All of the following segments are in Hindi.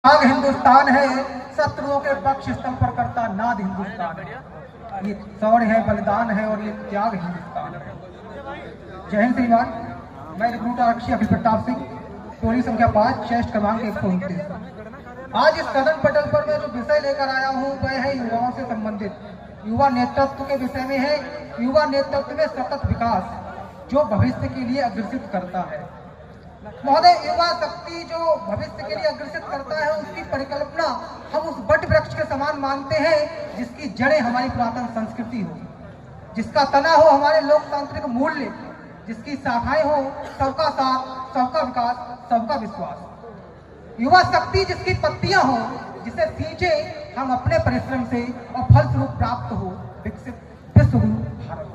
त्याग हिंदुस्तान है, शत्रुओं के पक्ष स्थल पर करता नाद हिंदुस्तान है। ये शौर्य है, बलिदान है और ये त्याग हिंदुस्तान है। जय हिंद श्रीमान। मैं रिक्रूटर आरक्षी अखिल प्रताप सिंह, टोली संख्या 5, चेस्ट क्रमांक 129। आज इस सदन पटल पर मैं जो विषय लेकर आया हूँ वह है युवाओं से संबंधित युवा नेतृत्व के विषय में है। युवा नेतृत्व में सतत विकास जो भविष्य के लिए अग्रसित करता है। महोदय, युवा शक्ति जो भविष्य के लिए अग्रसित करता है उसकी परिकल्पना हम उस वट वृक्ष के समान मानते हैं जिसकी जड़ें हमारी पुरातन संस्कृति हो, जिसका तना हो हमारे लोकतांत्रिक मूल्य, जिसकी शाखाएं हो सबका साथ, सबका विकास, सबका विश्वास। युवा शक्ति जिसकी पत्तियां हो, जिसे सींचे हम अपने परिश्रम से और फलस्वरूप प्राप्त हो विकसित विश्व भारत।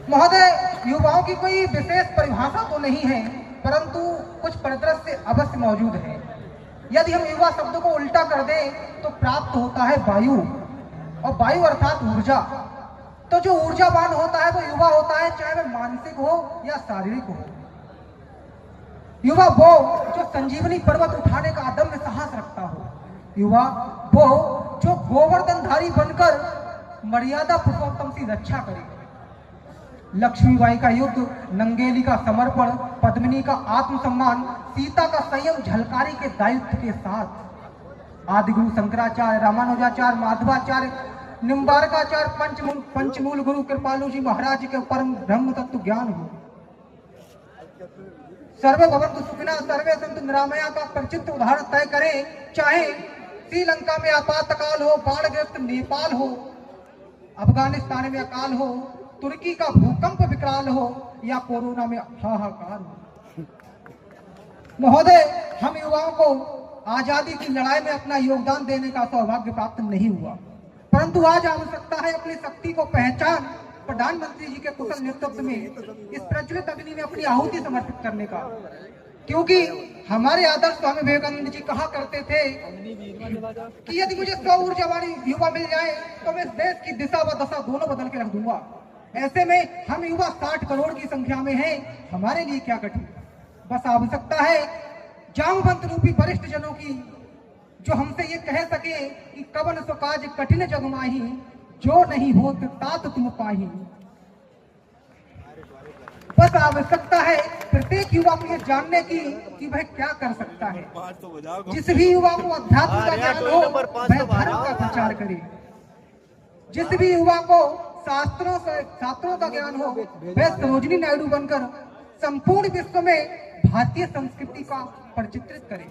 महोदय, युवाओं की कोई विशेष परिभाषा तो नहीं है, परंतु कुछ परिदृश्य अवश्य मौजूद है। यदि हम युवा शब्द को उल्टा कर दें तो प्राप्त होता है वायु, और वायु अर्थात ऊर्जा। तो जो ऊर्जावान होता है वो युवा होता है, चाहे वह मानसिक हो या शारीरिक हो। युवा वो जो संजीवनी पर्वत उठाने का अदम्य साहस रखता हो। युवा वो जो गोवर्धनधारी बनकर मर्यादा पुरुषोत्तम की रक्षा करे। लक्ष्मीबाई का युद्ध, नंगेली का समर्पण, पद्मिनी का आत्मसम्मान, सीता का संयम झलकारी के दायित्व के साथ आदिगुरु शंकराचार्य, रामानुजाचार्य, माधवाचार्य, निम्बारकाचार्य, पंचमूल गुरु कृपालु जी महाराज के परम ब्रह्म तत्व ज्ञान हो। सर्वे भवन्तु सुखिनः, सर्वे सन्तु निरामया का प्रचित्र उदाहरण तय करें। चाहे श्रीलंका में आपातकाल हो, बाढ़ग्रस्त नेपाल हो, अफगानिस्तान में अकाल हो, तुर्की का भूकंप विकराल हो या कोरोना में हाहाकार हो। महोदय, हम युवाओं को आजादी की लड़ाई में अपना योगदान देने का सौभाग्य प्राप्त नहीं हुआ, परंतु आज आवश्यकता है अपनी शक्ति को पहचान प्रधानमंत्री जी के कुशल नेतृत्व में इस प्रज्वलित अग्नि में अपनी आहुति समर्पित करने का। क्योंकि हमारे आदर्श स्वामी विवेकानंद जी कहा करते थे कि यदि मुझे 100 ऊर्जावान युवा मिल जाए तो मैं देश की दिशा व दशा दोनों बदल के रख दूंगा। ऐसे में हम युवा 60 करोड़ की संख्या में हैं, हमारे लिए क्या कठिन। बस आवश्यकता है जामवंत रूपी वरिष्ठ जनों की, जो हमसे ये कह सके कि कवन सो काज कठिन जग माही, जो नहीं होत तात तुम पाही। बस आवश्यकता है प्रत्येक युवा को ये जानने की कि वह क्या कर सकता है। जिस भी युवा को अध्यात्म का ज्ञान हो वह धर्म का प्रचार करे। जिस भी युवा को शास्त्रों का ज्ञान हो वह सरोजिनी नायडू बनकर संपूर्ण विश्व में भारतीय संस्कृति का प्रचित्रित करे।